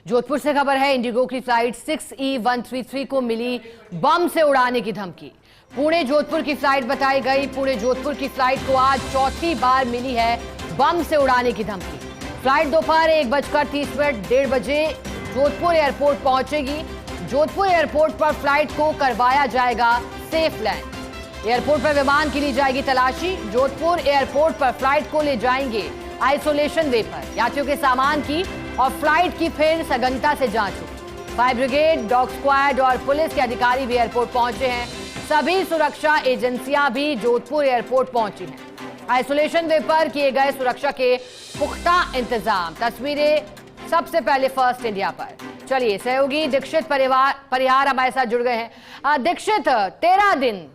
जोधपुर से खबर है। इंडिगो की फ्लाइट 6E133 को मिली बम से उड़ाने की धमकी। पुणे जोधपुर की फ्लाइट बताई गई। पुणे जोधपुर की फ्लाइट को आज चौथी बार मिली है बम से उड़ाने की धमकी। फ्लाइट दोपहर 1:30 1:30 बजे जोधपुर एयरपोर्ट पहुंचेगी। जोधपुर एयरपोर्ट पर फ्लाइट को करवाया जाएगा सेफ लैंड। एयरपोर्ट पर विमान की ली जाएगी तलाशी। जोधपुर एयरपोर्ट पर फ्लाइट को ले जाएंगे आइसोलेशन वे पर। यात्रियों के सामान की और फ्लाइट की फिर सघनता से जांच होगी। फायर ब्रिगेड, डॉग स्क्वाड और पुलिस के अधिकारी भी एयरपोर्ट पहुंचे हैं। सभी सुरक्षा एजेंसियां भी जोधपुर एयरपोर्ट पहुंची हैं। आइसोलेशन वे पर किए गए सुरक्षा के पुख्ता इंतजाम। तस्वीरें सबसे पहले फर्स्ट इंडिया पर। चलिए, सहयोगी दीक्षित परिहार हमारे साथ जुड़ गए हैं। दीक्षित, 13 दिन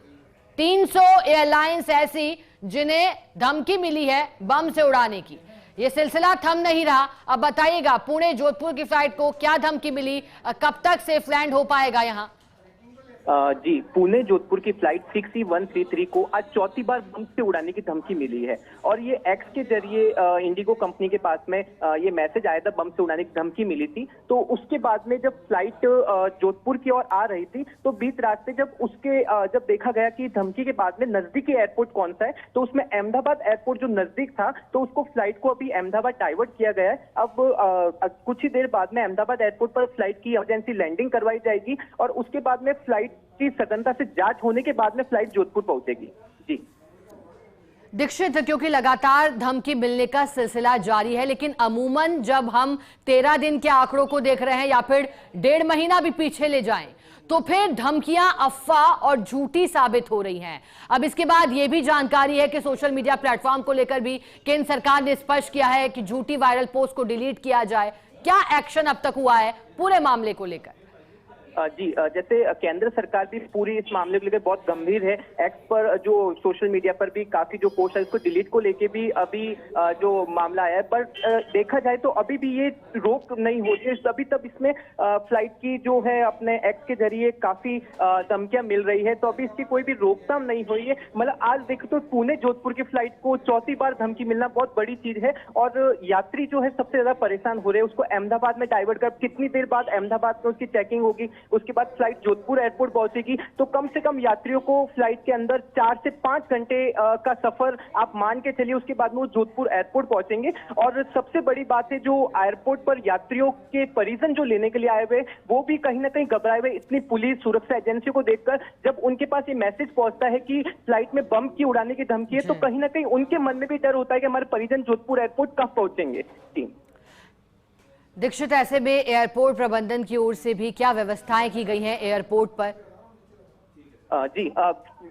300 एयरलाइंस ऐसी जिन्हें धमकी मिली है बम से उड़ाने की, ये सिलसिला थम नहीं रहा। अब बताइएगा, पुणे जोधपुर की फ्लाइट को क्या धमकी मिली, कब तक सेफ लैंड हो पाएगा यहां? जी, पुणे जोधपुर की फ्लाइट 6E133 को आज चौथी बार बम से उड़ाने की धमकी मिली है और ये एक्स के जरिए इंडिगो कंपनी के पास में ये मैसेज आया था, बम से उड़ाने की धमकी मिली थी। तो उसके बाद में जब फ्लाइट जोधपुर की ओर आ रही थी तो बीच रास्ते जब देखा गया कि धमकी के बाद में नजदीकी एयरपोर्ट कौन सा है, तो उसमें अहमदाबाद एयरपोर्ट जो नजदीक था, तो उसको फ्लाइट को अभी अहमदाबाद डाइवर्ट किया गया है। अब कुछ ही देर बाद में अहमदाबाद एयरपोर्ट पर फ्लाइट की इमरजेंसी लैंडिंग करवाई जाएगी और उसके बाद में फ्लाइट की सघनता से जांच होने के बाद में फ्लाइट जोधपुर पहुंचेगी। जी दीक्षित, क्योंकि लगातार धमकी मिलने का सिलसिला जारी है, लेकिन अमूमन जब हम 13 दिन के आंकड़ों को देख रहे हैं या फिर 1.5 महीना भी पीछे ले जाएं, तो फिर धमकियां अफवाह और झूठी साबित हो रही हैं। अब इसके बाद यह भी जानकारी है कि सोशल मीडिया प्लेटफॉर्म को लेकर भी केंद्र सरकार ने स्पष्ट किया है कि झूठी वायरल पोस्ट को डिलीट किया जाए। क्या एक्शन अब तक हुआ है पूरे मामले को लेकर? जी, जैसे केंद्र सरकार भी पूरी इस मामले को लेकर बहुत गंभीर है। एक्स पर जो सोशल मीडिया पर भी काफी जो पोस्ट है उसको डिलीट को लेके भी अभी जो मामला आया है, पर देखा जाए तो अभी भी ये रोक नहीं होती है। अभी तक इसमें फ्लाइट की जो है अपने एक्स के जरिए काफी धमकियां मिल रही है, तो अभी इसकी कोई भी रोकथाम नहीं हुई है। मतलब आज देखो तो पुणे जोधपुर की फ्लाइट को चौथी बार धमकी मिलना बहुत बड़ी चीज है और यात्री जो है सबसे ज्यादा परेशान हो रहे हैं। उसको अहमदाबाद में डाइवर्ट कर कितनी देर बाद अहमदाबाद में उसकी चेकिंग होगी, उसके बाद फ्लाइट जोधपुर एयरपोर्ट पहुंचेगी, तो कम से कम यात्रियों को फ्लाइट के अंदर 4 से 5 घंटे का सफर आप मान के चलिए। उसके बाद में वो जोधपुर एयरपोर्ट पहुंचेंगे और सबसे बड़ी बात है, जो एयरपोर्ट पर यात्रियों के परिजन जो लेने के लिए आए हुए वो भी कहीं ना कहीं घबराए हुए। इतनी पुलिस सुरक्षा एजेंसियों को देखकर जब उनके पास ये मैसेज पहुंचता है कि फ्लाइट में बम की उड़ाने की धमकी है, तो कहीं ना कहीं उनके मन में भी डर होता है कि हमारे परिजन जोधपुर एयरपोर्ट कब पहुंचेंगे। दीक्षित, ऐसे में एयरपोर्ट प्रबंधन की ओर से भी क्या व्यवस्थाएं की गई हैं एयरपोर्ट पर? जी,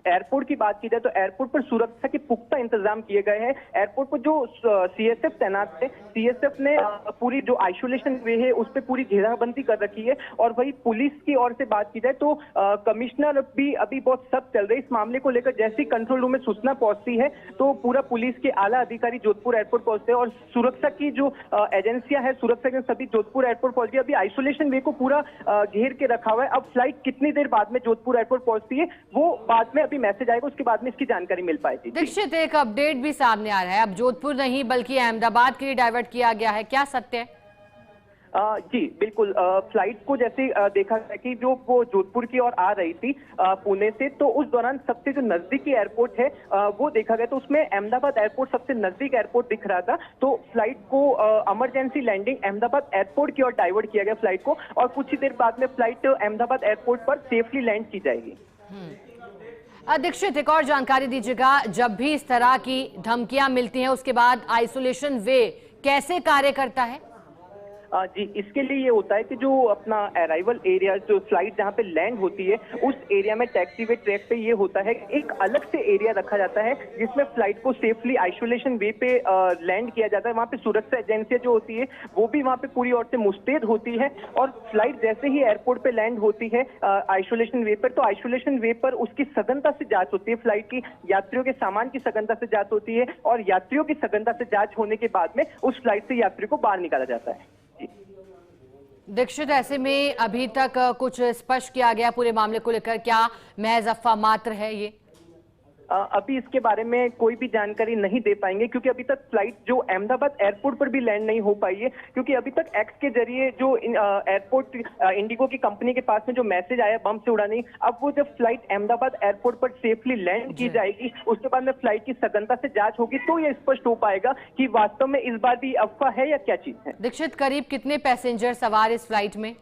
एयरपोर्ट की बात की जाए तो एयरपोर्ट पर सुरक्षा के पुख्ता इंतजाम किए गए हैं। एयरपोर्ट पर जो सीएसएफ तैनात है, सीएसएफ ने पूरी जो आइसोलेशन वे है उस पर पूरी घेराबंदी कर रखी है। और वही पुलिस की ओर से बात की जाए तो कमिश्नर भी अभी बहुत सख्त चल रहे हैं इस मामले को लेकर। जैसे ही कंट्रोल रूम में सूचना पहुंचती है तो पूरा पुलिस के आला अधिकारी जोधपुर एयरपोर्ट पहुंचते हैं और सुरक्षा की जो एजेंसियां है, सुरक्षा के सभी जोधपुर एयरपोर्ट पहुंच गई। अभी आइसोलेशन वे को पूरा घेर के रखा हुआ है। अब फ्लाइट कितनी देर बाद में जोधपुर एयरपोर्ट पहुंचती है वो बाद में अभी मैसेज आएगा, उसके बाद में इसकी जानकारी मिल पाएगी। दीक्षित, एक अपडेट भी सामने आ रहा है, अब जोधपुर नहीं बल्कि अहमदाबाद के लिए डाइवर्ट किया गया है, क्या सत्य है? जी बिल्कुल, फ्लाइट को जैसे देखा गया कि जो वो जोधपुर की ओर आ रही थी पुणे से, तो उस दौरान सबसे जो नजदीकी एयरपोर्ट है वो देखा गया, तो उसमें अहमदाबाद एयरपोर्ट सबसे नजदीक एयरपोर्ट दिख रहा था। तो फ्लाइट को इमरजेंसी लैंडिंग अहमदाबाद एयरपोर्ट की ओर डाइवर्ट किया गया फ्लाइट को, और कुछ ही देर बाद में फ्लाइट अहमदाबाद एयरपोर्ट पर सेफली लैंड की जाएगी। दीक्षित, एक और जानकारी दीजिएगा, जब भी इस तरह की धमकियां मिलती हैं उसके बाद आइसोलेशन वे कैसे कार्य करता है? जी, इसके लिए ये होता है कि जो अपना अराइवल एरिया, जो फ्लाइट जहाँ पे लैंड होती है उस एरिया में टैक्सीवे ट्रैक पे ये होता है, एक अलग से एरिया रखा जाता है जिसमें फ्लाइट को सेफली आइसोलेशन वे पे लैंड किया जाता है। वहाँ पे सुरक्षा एजेंसियां जो होती है वो भी वहाँ पे पूरी ओर से मुस्तैद होती है और फ्लाइट जैसे ही एयरपोर्ट पे लैंड होती है आइसोलेशन वे पर, तो आइसोलेशन वे पर उसकी सघनता से जांच होती है। फ्लाइट की यात्रियों के सामान की सघनता से जांच होती है और यात्रियों की सघनता से जांच होने के बाद में उस फ्लाइट से यात्री को बाहर निकाला जाता है। दीक्षित, ऐसे में अभी तक कुछ स्पष्ट किया गया पूरे मामले को लेकर, क्या महज अफवाह मात्र है ये? अभी इसके बारे में कोई भी जानकारी नहीं दे पाएंगे, क्योंकि अभी तक फ्लाइट जो अहमदाबाद एयरपोर्ट पर भी लैंड नहीं हो पाई है, क्योंकि अभी तक एक्स के जरिए जो एयरपोर्ट इंडिगो की कंपनी के पास में जो मैसेज आया बम से उड़ाने, अब वो जब फ्लाइट अहमदाबाद एयरपोर्ट पर सेफली लैंड की जाएगी, उसके बाद में फ्लाइट की सघनता से जांच होगी, तो ये स्पष्ट हो पाएगा कि वास्तव में इस बार भी अफवाह है या क्या चीज है। दीक्षित, करीब कितने पैसेंजर सवार इस फ्लाइट में?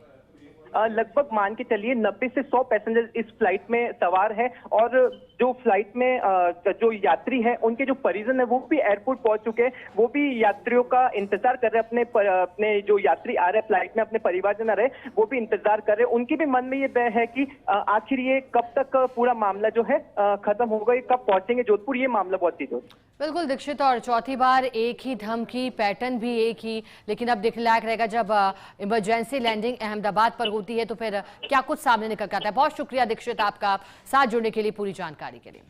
लगभग मान के चलिए 90 से 100 पैसेंजर इस फ्लाइट में सवार है, और जो फ्लाइट में जो यात्री है उनके जो परिजन है वो भी एयरपोर्ट पहुंच चुके हैं, वो भी यात्रियों का इंतजार कर रहे हैं, अपने जो यात्री आ रहे हैं फ्लाइट में, अपने परिवारजन आ रहे हैं, वो भी इंतजार कर रहे हैं। उनके भी मन में ये भय है कि आखिर ये कब तक पूरा मामला जो है खत्म होगा, ये कब पहुंचेंगे जोधपुर, ये मामला बहुत तेज होगा। बिल्कुल दीक्षित, और चौथी बार एक ही धमकी, पैटर्न भी एक ही, लेकिन अब देखने लायक रहेगा जब इमरजेंसी लैंडिंग अहमदाबाद पर होती है तो फिर क्या कुछ सामने निकल कर आता है। बहुत शुक्रिया दीक्षित आपका साथ जुड़ने के लिए, पूरी जानकारी के लिए।